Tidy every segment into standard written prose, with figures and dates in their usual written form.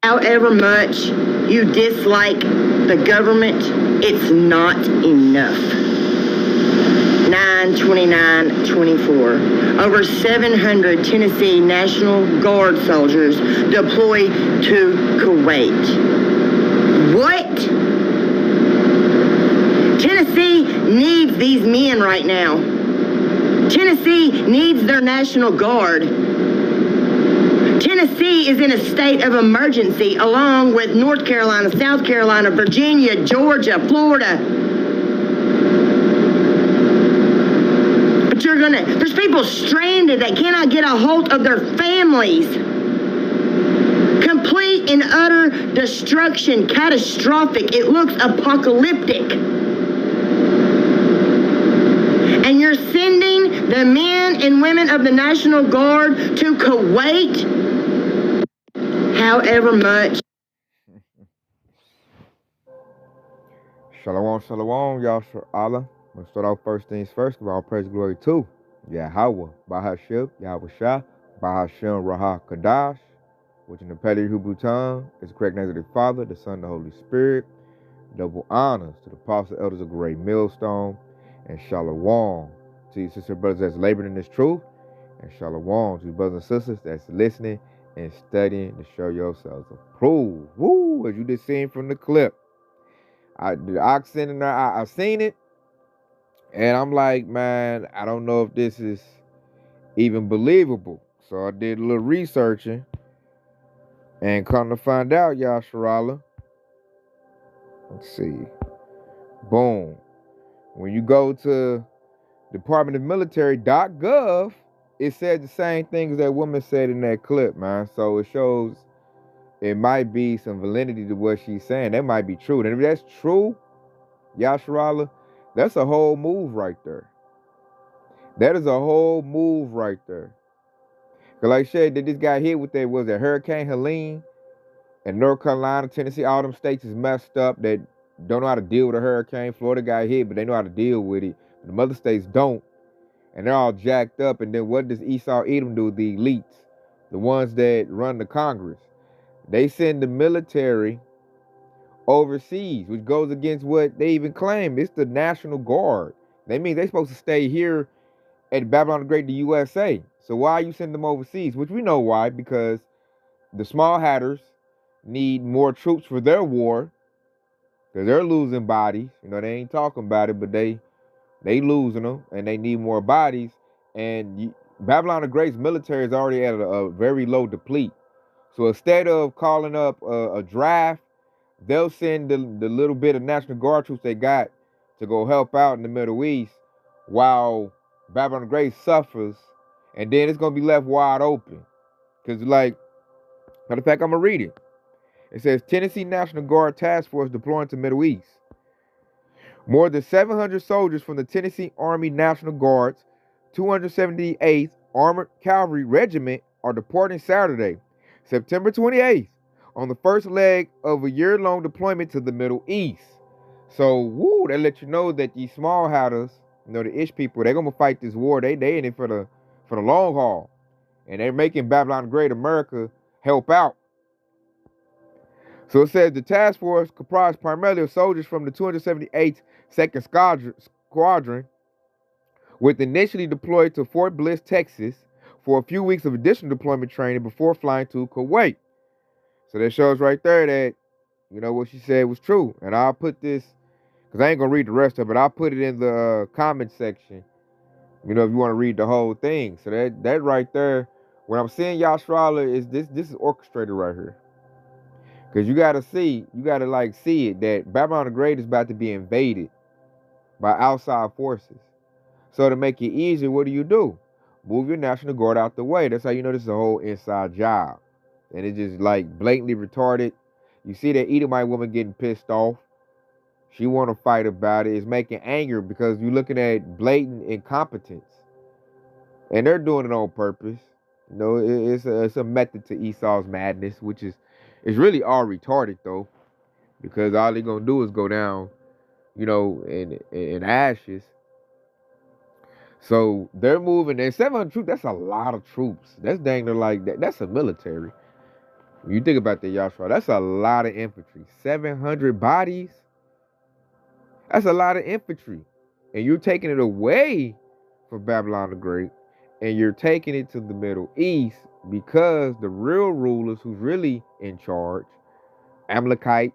However much you dislike the government, it's not enough. 9/29/24. Over 700 Tennessee National Guard soldiers deployed to Kuwait. What? Tennessee needs these men right now. Tennessee needs their National Guard. Tennessee is in a state of emergency along with North Carolina, South Carolina, Virginia, Georgia, Florida. But there's people stranded that cannot get a hold of their families. Complete and utter destruction, catastrophic. It looks apocalyptic. And you're sending the men and women of the National Guard to Kuwait, however much. Shalom, shalom, Yahshua Allah. I'm going to start off first things first. Give all praise and glory to Yahweh, Bahashib, Yahweh Shah, Bahashem, Raha, Kadash, which in the Pali Hebrew tongue is the correct name of the Father, the Son, and the Holy Spirit. Double honors to the apostles, elders of Great Millstone, and shalom to you sister brothers that's laboring in this truth, and shalom to you brothers and sisters that's listening and studying to show yourselves approved. Woo, as you just seen from the clip. The oxen and I've seen it, and I'm like, man, I don't know if this is even believable. So I did a little researching, and come to find out, Yasharala. Let's see. Boom. When you go to Department of Military.gov, it said the same things that woman said in that clip, man. So it shows it might be some validity to what she's saying. That might be true. And if that's true, Yasharala, that's a whole move right there. That is a whole move right there. Because like I said, that this guy hit with that, was that Hurricane Helene and North Carolina, Tennessee, all them states is messed up that don't know how to deal with a hurricane. Florida got hit, but they know how to deal with it. But the other states don't. And they're all jacked up. And then what does Esau Edom do? The elites, the ones that run the Congress. They send the military overseas, which goes against what they even claim. It's the National Guard. They mean they're supposed to stay here at Babylon the Great, the USA. So why you send them overseas? Which we know why, because the small hatters need more troops for their war, because they're losing bodies. You know, they ain't talking about it, but they losing them, and they need more bodies. And Babylon the Great's military is already at a very low deplete. So instead of calling up a draft, they'll send the little bit of National Guard troops they got to go help out in the Middle East while Babylon the Great suffers, and then it's going to be left wide open. Because, like, matter of fact, I'm going to read it. It says, Tennessee National Guard Task Force deploying to Middle East. More than 700 soldiers from the Tennessee Army National Guard's 278th Armored Cavalry Regiment are departing Saturday, September 28th, on the first leg of a year-long deployment to the Middle East. So, woo, that let you know that these small hatters, you know, the Ish people, they're gonna fight this war. They in it for the long haul, and they're making Babylon the Great America help out. So it says the task force comprised primarily of soldiers from the 278th Second Squadron, was initially deployed to Fort Bliss, Texas, for a few weeks of additional deployment training before flying to Kuwait. So that shows right there that, you know, what she said was true. And I'll put this, because I ain't going to read the rest of it, I'll put it in the comment section, you know, if you want to read the whole thing. So that right there, when I'm saying Yashrala, is this is orchestrated right here. Because you got to see it, that Babylon the Great is about to be invaded by outside forces. So to make it easier, what do? Move your National Guard out the way. That's how you know this is a whole inside job. And it's just like blatantly retarded. You see that Edomite woman getting pissed off. She want to fight about it. It's making anger because you're looking at blatant incompetence. And they're doing it on purpose. You know, it's a method to Esau's madness, which is really all retarded though. Because all they're going to do is go down, you know, in ashes. So they're moving. And 700 troops, that's a lot of troops. That's dang near like that. That's a military. You think about that, Yashua. That's a lot of infantry. 700 bodies. That's a lot of infantry. And you're taking it away from Babylon the Great. And you're taking it to the Middle East because the real rulers who's really in charge, Amalekites,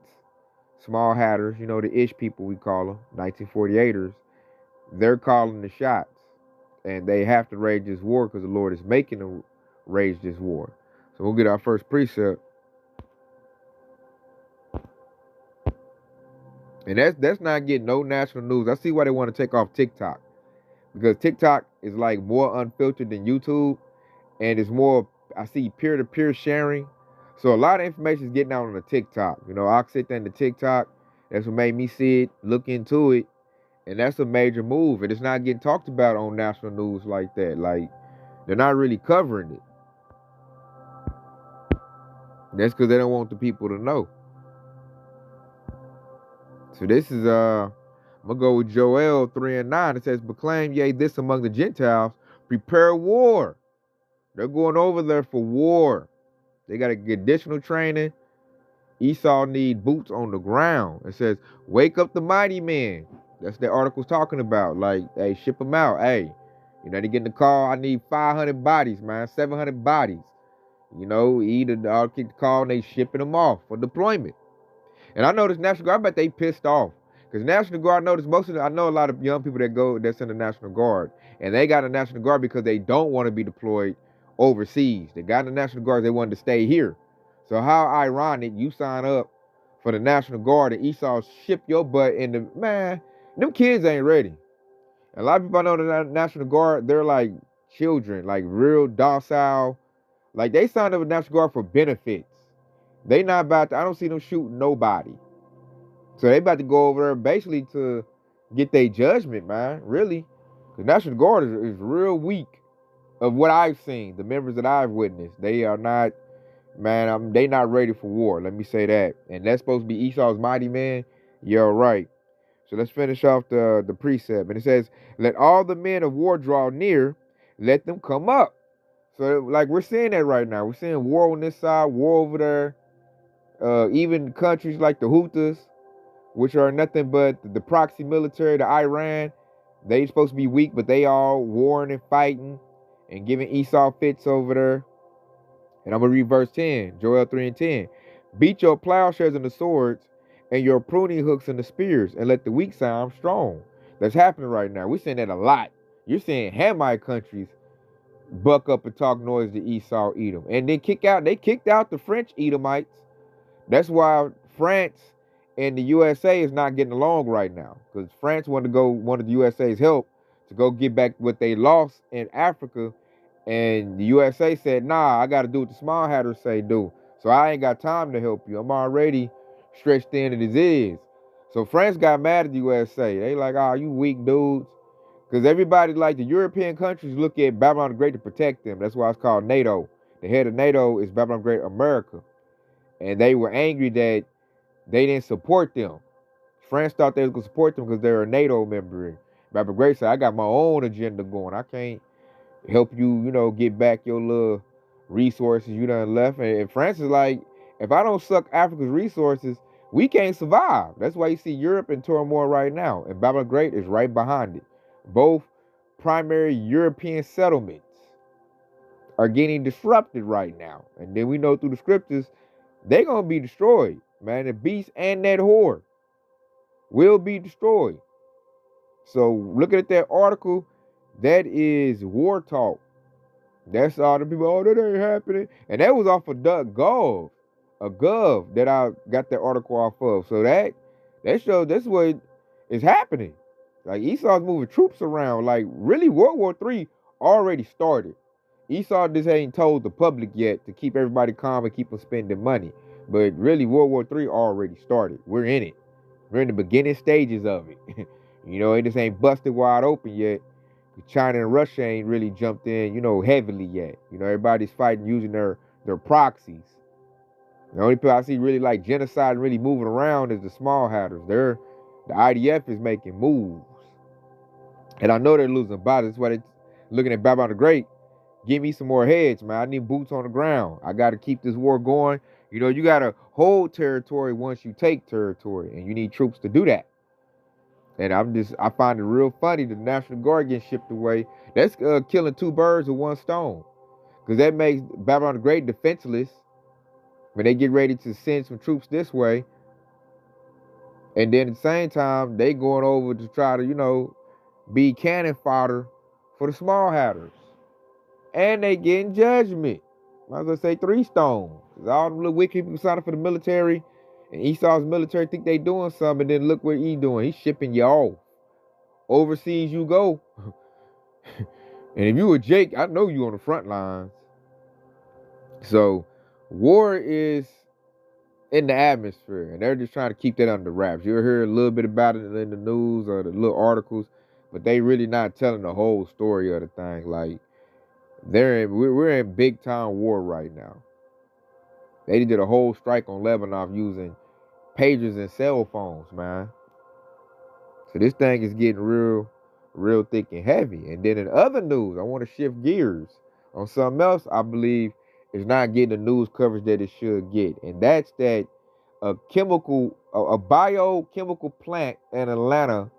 Small Hatters, you know, the Ish people we call them, 1948ers, they're calling the shots. And they have to wage this war because the Lord is making them wage this war. So we'll get our first precept. And that's not getting no national news. I see why they want to take off TikTok. Because TikTok is like more unfiltered than YouTube. And it's more, I see peer-to-peer sharing. So a lot of information is getting out on the TikTok. You know, I'll sit there in the TikTok. That's what made me see it, look into it. And that's a major move. And it's not getting talked about on national news like that. Like, they're not really covering it. That's because they don't want the people to know. So this is, I'm going to go with Joel 3:9. It says, proclaim ye this among the Gentiles, prepare war. They're going over there for war. They got to get additional training. Esau need boots on the ground. It says, wake up the mighty men. That's the article's talking about. Like, hey, ship them out. Hey, you know, they get in the call, I need 500 bodies, man, 700 bodies. You know, either I'll kick the call and they shipping them off for deployment. And I know this National Guard, I bet they pissed off. Because National Guard, I know a lot of young people that's in the National Guard. And they got a National Guard because they don't want to be deployed overseas. They got the National Guard, they wanted to stay here. So how ironic you sign up for the National Guard and Esau ship your butt in the, man, them kids ain't ready. A lot of people I know the National Guard, they're like children, like real docile. Like they signed up with the National Guard for benefits. They not about to, I don't see them shooting nobody. So they about to go over there basically to get their judgment, man, really. The National Guard is real weak of what I've seen. The members that I've witnessed, they are not, man, they not ready for war. Let me say that. And that's supposed to be Esau's mighty man. You're right. So let's finish off the precept. And it says, let all the men of war draw near, let them come up. So like we're seeing that right now. We're seeing war on this side, war over there. Even countries like the Houthis, which are nothing but the proxy military, the Iran, they supposed to be weak, but they all warring and fighting and giving Esau fits over there. And I'm going to read verse 10, Joel 3:10. Beat your plowshares and the swords and your pruning hooks and the spears, and let the weak say I'm strong. That's happening right now. We're seeing that a lot. You're seeing Hamite countries buck up and talk noise to Esau, Edom. And then they kicked out the French Edomites. That's why France and the USA is not getting along right now. Because France wanted the USA's help to go get back what they lost in Africa. And the USA said, nah, I got to do what the Small Hatters say do. So I ain't got time to help you. I'm already stretched thin as it is. So France got mad at the USA. They like, oh, you weak dudes. Because everybody, like the European countries, look at Babylon the Great to protect them. That's why it's called NATO. The head of NATO is Babylon the Great America. And they were angry that they didn't support them. France thought they was going to support them because they're a NATO member. Babylon the Great said, I got my own agenda going. I can't help you, get back your little resources you done left. And France is like, if I don't suck Africa's resources, we can't survive. That's why you see Europe in turmoil right now. And Babylon the Great is right behind it. Both primary European settlements are getting disrupted right now. And then we know through the scriptures, they're going to be destroyed. Man, the beast and that whore will be destroyed. So looking at that article, that is war talk. That's all the people, oh, that ain't happening. And that was off of Gov, a Gov that I got that article off of. So that shows that's what is happening. Like Esau's moving troops around. Like really World War III already started. Esau just ain't told the public yet to keep everybody calm and keep them spending money. But really World War III already started. We're in it. We're in the beginning stages of it. It just ain't busted wide open yet. China and Russia ain't really jumped in, heavily yet. Everybody's fighting using their proxies. The only people I see really like genocide and really moving around is the Small Hatters. The IDF is making moves. And I know they're losing bodies. That's why they're looking at Babylon the Great. Give me some more heads, man. I need boots on the ground. I got to keep this war going. You know, you got to hold territory once you take territory, and you need troops to do that. And I find it real funny the National Guard getting shipped away. That's killing two birds with one stone. Because that makes Babylon the Great defenseless when they get ready to send some troops this way. And then at the same time, they going over to try to, you know, be cannon fodder for the small hatters. And they getting judgment. Might as well say 3 stones. Because all them little wicked people signing for the military, and Esau's military think they doing something, and then look what he doing. He's shipping you off. Overseas you go. And if you were Jake, I know you on the front lines. So war is in the atmosphere, and they're just trying to keep that under wraps. You'll hear a little bit about it in the news or the little articles, but they really not telling the whole story of the thing. Like, we're in big time war right now. They did a whole strike on Lebanon using pagers and cell phones, man. So this thing is getting real thick and heavy. And then in other news, I want to shift gears on something else I believe is not getting the news coverage that it should get. And that's that a biochemical plant in Atlanta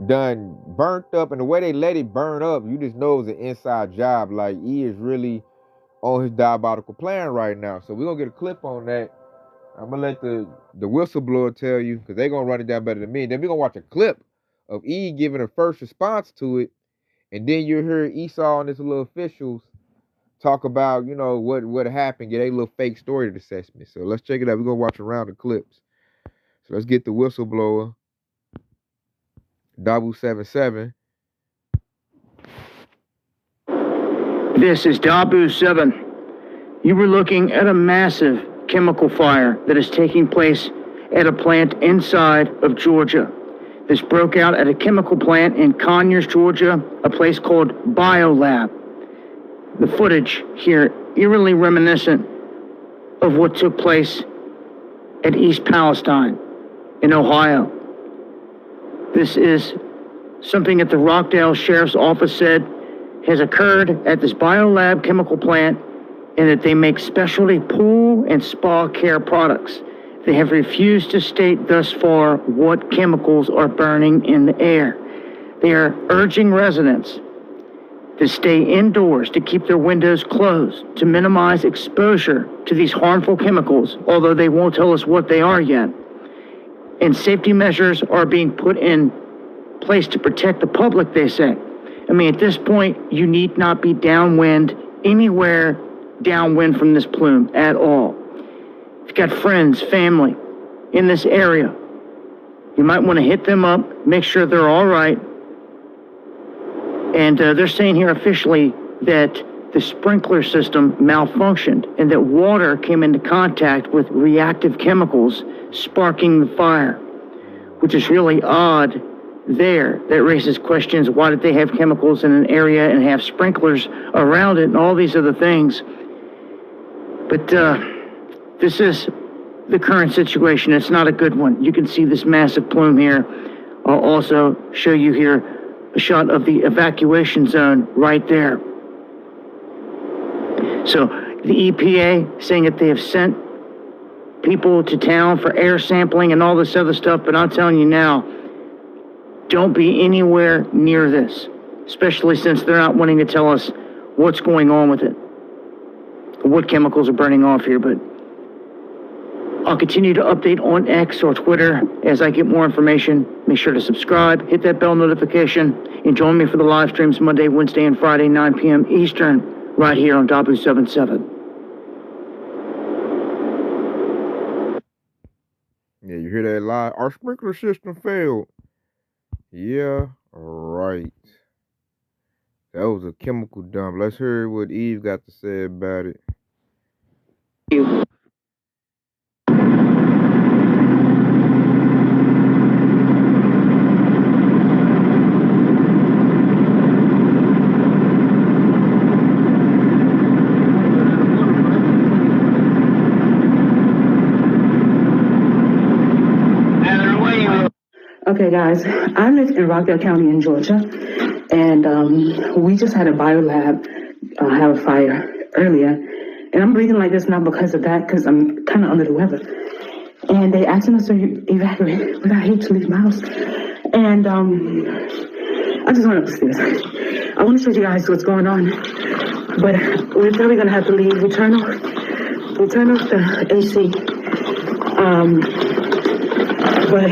done burnt up. And the way they let it burn up, you just know it's an inside job. Like, he is really on his diabolical plan right now. So we're going to get a clip on that. I'm going to let the whistleblower tell you, because they're going to run it down better than me. Then we're going to watch a clip of E giving a first response to it. And then you'll hear Esau and his little officials talk about, you know, what happened, get a little fake story to assessment. So let's check it out. We're going to watch a round of clips. So let's get the whistleblower, Dabu 77. This is Dabu 7. You were looking at a massive chemical fire that is taking place at a plant inside of Georgia. This broke out at a chemical plant in Conyers, Georgia, a place called BioLab. The footage here eerily reminiscent of what took place at East Palestine in Ohio. This is something that the Rockdale Sheriff's Office said has occurred at this BioLab chemical plant, and that they make specialty pool and spa care products. They have refused to state thus far what chemicals are burning in the air. They are urging residents to stay indoors, to keep their windows closed, to minimize exposure to these harmful chemicals, although they won't tell us what they are yet. And safety measures are being put in place to protect the public, they say. I mean, at this point, you need not be downwind anywhere downwind from this plume at all. If you've got friends, family in this area, you might want to hit them up, make sure they're all right. And they're saying here officially that the sprinkler system malfunctioned and that water came into contact with reactive chemicals, sparking the fire, which is really odd there. That raises questions. Why did they have chemicals in an area and have sprinklers around it and all these other things? But this is the current situation. It's not a good one. You can see this massive plume here. I'll also show you here a shot of the evacuation zone right there. So the EPA saying that they have sent people to town for air sampling and all this other stuff, but I'm telling you now, don't be anywhere near this, especially since they're not wanting to tell us what's going on with it, what chemicals are burning off here. But I'll continue to update on X or Twitter as I get more information. Make sure to subscribe, hit that bell notification, and join me for the live streams Monday, Wednesday, and Friday, 9 p.m. Eastern, right here on Dabu 77. Yeah, you hear that live? Our sprinkler system failed. Yeah, right. That was a chemical dump. Let's hear what Eve got to say about it. Okay, guys, I live in Rockdale County in Georgia, and we just had a biolab have a fire earlier. And I'm breathing like this now because of that, because I'm kind of under the weather. And they asking us to evacuate, but I hate to leave my house. And I just went up the stairs. I want to show you guys what's going on, but we're probably gonna have to leave. We turn off the AC. But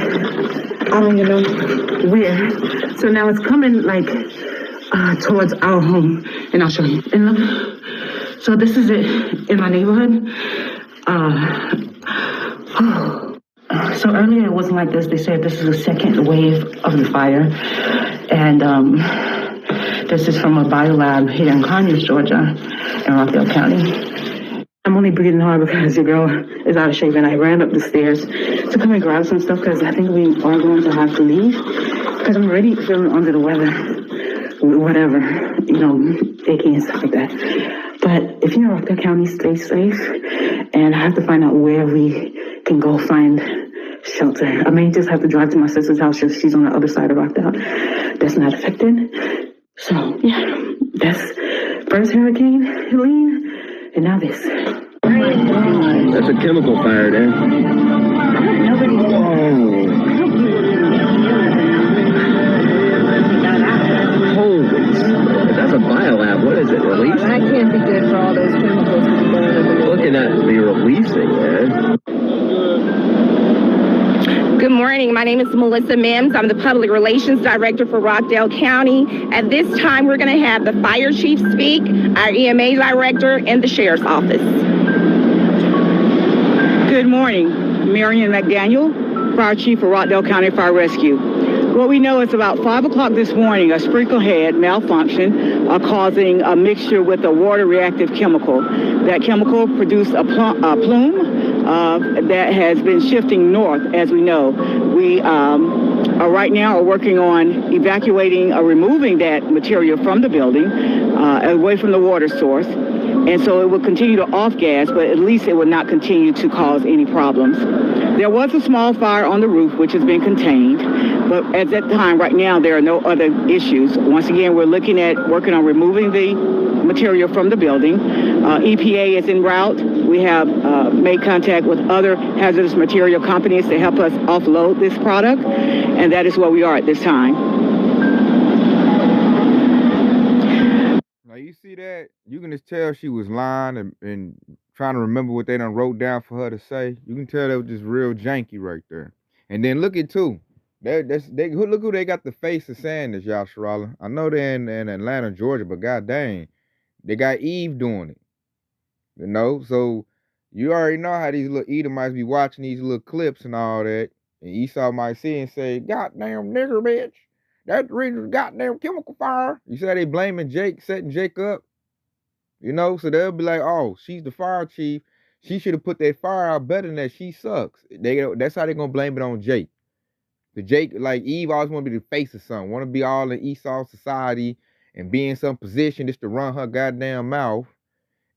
I don't even know where. So now it's coming like towards our home, and I'll show you. And look, so this is it in my neighborhood. So earlier it wasn't like this. They said this is the second wave of the fire, and this is from a biolab here in Conyers, Georgia, in Rockdale County. I'm only breathing hard because your girl is out of shape, and I ran up the stairs to come and grab some stuff because I think we are going to have to leave because I'm already feeling under the weather, whatever, achy and stuff like that. But if you're in Rockdale County, stay safe, and I have to find out where we can go find shelter. I may just have to drive to my sister's house if she's on the other side of Rockdale. That's not affected. So, yeah, that's first Hurricane Helene. And now this. That's a chemical fire there. Holy smokes. That's a biolab. What is it, release? That can't be good for all those chemicals to be going in the middle. Looking at the releasing, man. Good morning. My name is Melissa Mims. I'm the Public Relations Director for Rockdale County. At this time, we're going to have the Fire Chief speak, our EMA Director, and the Sheriff's Office. Good morning. Marion McDaniel, Fire Chief for Rockdale County Fire Rescue. What we know is about 5 o'clock this morning, a sprinkler head malfunction causing a mixture with a water-reactive chemical. That chemical produced a plume that has been shifting north, as we know. We right now are working on evacuating or removing that material from the building, away from the water source. And so it will continue to off gas, but at least it will not continue to cause any problems. There was a small fire on the roof, which has been contained, but at that time, right now, there are no other issues. Once again, we're looking at working on removing the material from the building. EPA is en route. We have made contact with other hazardous material companies to help us offload this product, and that is where we are at this time. Now you see that? You can just tell she was lying and trying to remember what they done wrote down for her to say. You can tell that was just real janky right there. And then look at too. Look who they got the face of saying this, y'all, Sharala. I know they're in Atlanta, Georgia, but god dang, they got Eve doing it. So you already know how these little Edomites be watching these little clips and all that. And Esau might see and say, goddamn nigger bitch. That's the reason goddamn chemical fire. You see how they blaming Jake, setting Jake up? So they'll be like, oh, she's the fire chief. She should have put that fire out better than that. She sucks. That's how they're going to blame it on Jake. The Jake, like Eve always want to be the face of something. Want to be all in Esau society and be in some position just to run her goddamn mouth.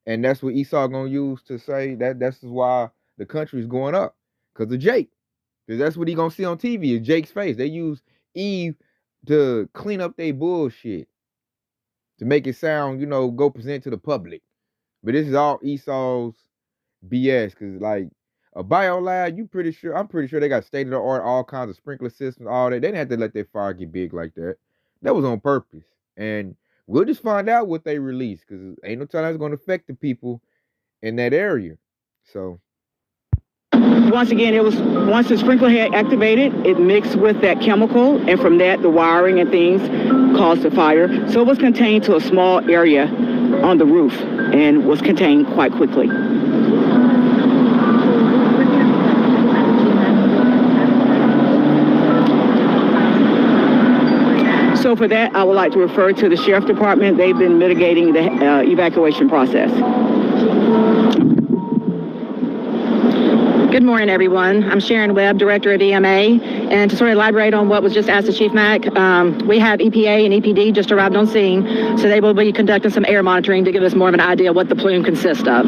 And that's what Esau going to use to say that's why the country is going up. Because of Jake. Because that's what he going to see on TV is Jake's face. They use Eve to clean up their bullshit. To make it sound, go present to the public. But this is all Esau's BS. Because, like, a biolab, I'm pretty sure they got state-of-the-art, all kinds of sprinkler systems, all that. They didn't have to let their fire get big like that. That was on purpose. And we'll just find out what they release. Because ain't no time that's going to affect the people in that area. So. Once again, once the sprinkler head activated, it mixed with that chemical, and from that, the wiring and things caused the fire. So it was contained to a small area on the roof and was contained quite quickly. So for that, I would like to refer to the Sheriff Department. They've been mitigating the evacuation process. Good morning, everyone. I'm Sharon Webb, Director of EMA. And to sort of elaborate on what was just asked of Chief Mack, we have EPA and EPD just arrived on scene, so they will be conducting some air monitoring to give us more of an idea of what the plume consists of.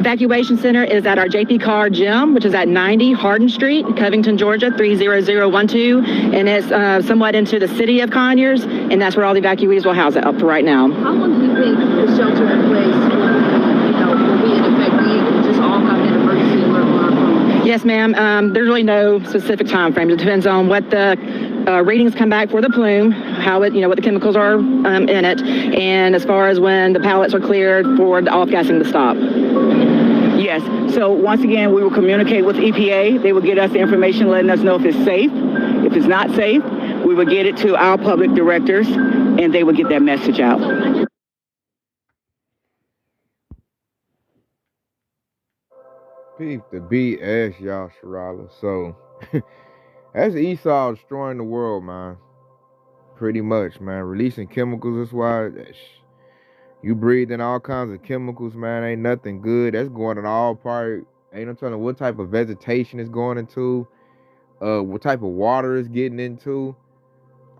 Evacuation center is at our JP Carr Gym, which is at 90 Hardin Street, Covington, Georgia, 30012. And it's somewhat into the city of Conyers, and that's where all the evacuees will house it up for right now. How long do you think the shelter in place will be in effect? We just all got that emergency alert on our phone. Yes, ma'am. There's really no specific time frame. It depends on what the readings come back for the plume, how it, what the chemicals are in it, and as far as when the pallets are cleared for the off-gassing to stop. Yes. So once again, we will communicate with EPA. They will get us the information letting us know if it's safe. If it's not safe, we will get it to our public directors, and they will get that message out. Peep the BS, y'all, Sharala. So, that's Esau destroying the world, man. Pretty much, man. Releasing chemicals, that's why you breathe in all kinds of chemicals, man. Ain't nothing good. That's going in all part. Ain't no telling what type of vegetation it's going into, what type of water it's getting into.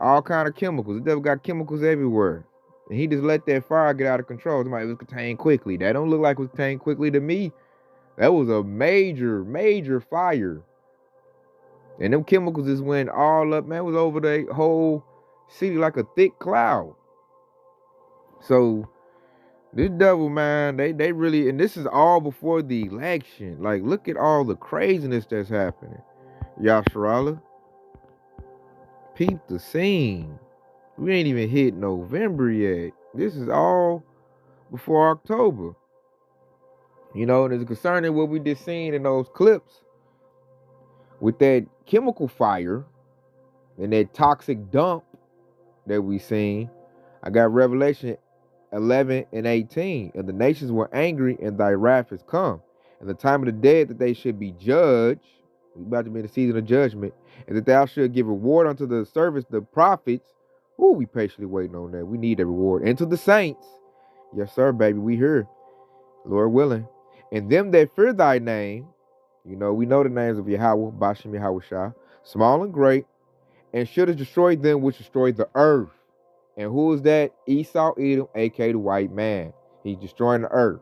All kind of chemicals. The devil got chemicals everywhere. And he just let that fire get out of control. Somebody was contained quickly. That don't look like it was contained quickly to me. That was a major, major fire. And them chemicals just went all up, man. It was over the whole city like a thick cloud. So, this devil, man, they really, and this is all before the election. Like, look at all the craziness that's happening. Yasharala, peep the scene. We ain't even hit November yet. This is all before October. And it's concerning what we just seen in those clips with that chemical fire and that toxic dump that we seen. I got Revelation 11 and 18. And the nations were angry, and thy wrath is come. And the time of the dead that they should be judged. We about to be in the season of judgment. And that thou should give reward unto the servants, the prophets. Ooh, we patiently waiting on that. We need that reward. And to the saints. Yes, sir, baby. We here. Lord willing. And them that fear thy name. We know the names of Yahweh, Bashem, Yahweh Shah, small and great, and shouldest destroy them which destroy the earth. And who is that? Esau, Edom, aka the white man. He's destroying the earth.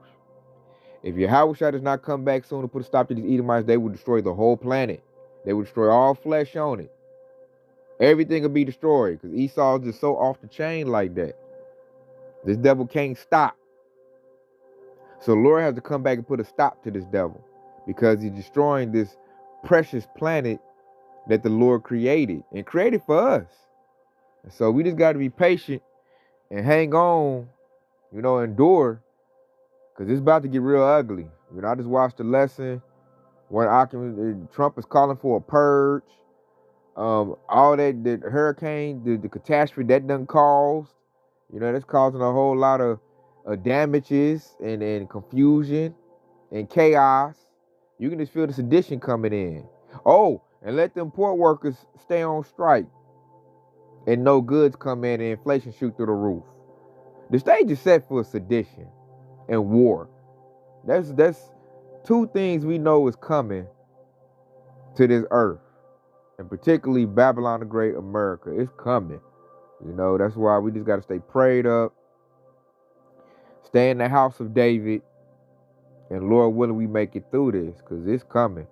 If Yahweh Shah does not come back soon to put a stop to these Edomites, they will destroy the whole planet. They will destroy all flesh on it. Everything will be destroyed because Esau is just so off the chain like that. This devil can't stop. So the Lord has to come back and put a stop to this devil because he's destroying this precious planet that the Lord created and created for us. And so we just got to be patient and hang on, endure, because it's about to get real ugly. I just watched the lesson when Trump is calling for a purge. All that the hurricane, the catastrophe that done caused, that's causing a whole lot of damages and confusion and chaos. You can just feel the sedition coming in. Oh, and let them port workers stay on strike and no goods come in and inflation shoot through the roof. The stage is set for sedition and war. That's two things we know is coming to this earth, and particularly Babylon the Great, America. It's coming. That's why we just got to stay prayed up, stay in the house of David, and Lord willing, we make it through this, because it's coming.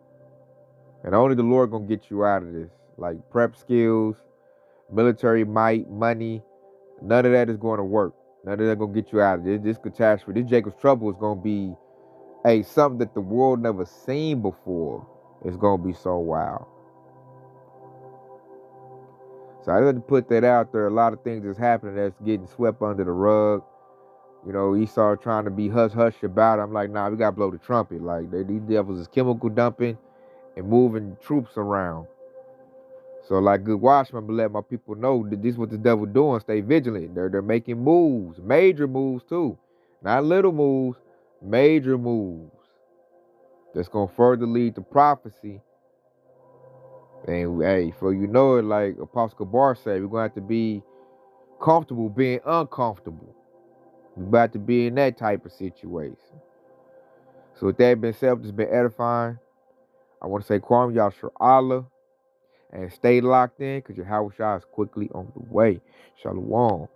And only the Lord gonna get you out of this. Like prep skills, military might, money, none of that is going to work. None of that gonna get you out of this. This catastrophe, this Jacob's trouble is gonna be something that the world never seen before. It's gonna be so wild. So I just had to put that out there. A lot of things that's happening that's getting swept under the rug. Esau trying to be hush about it. I'm like, nah, we gotta blow the trumpet. Like these devils is chemical dumping and moving troops around. So like good watchman, I'm gonna let my people know that this is what the devil doing. Stay vigilant. They're making moves, major moves too. Not little moves, major moves. That's gonna further lead to prophecy. And hey, for it, like Apostle Kabar said, we're gonna have to be comfortable being uncomfortable. We're about to be in that type of situation. So with that being said, it's been edifying. I want to say Kwame Yashar Allah and stay locked in because your Yahweh Shah is quickly on the way. Shalom.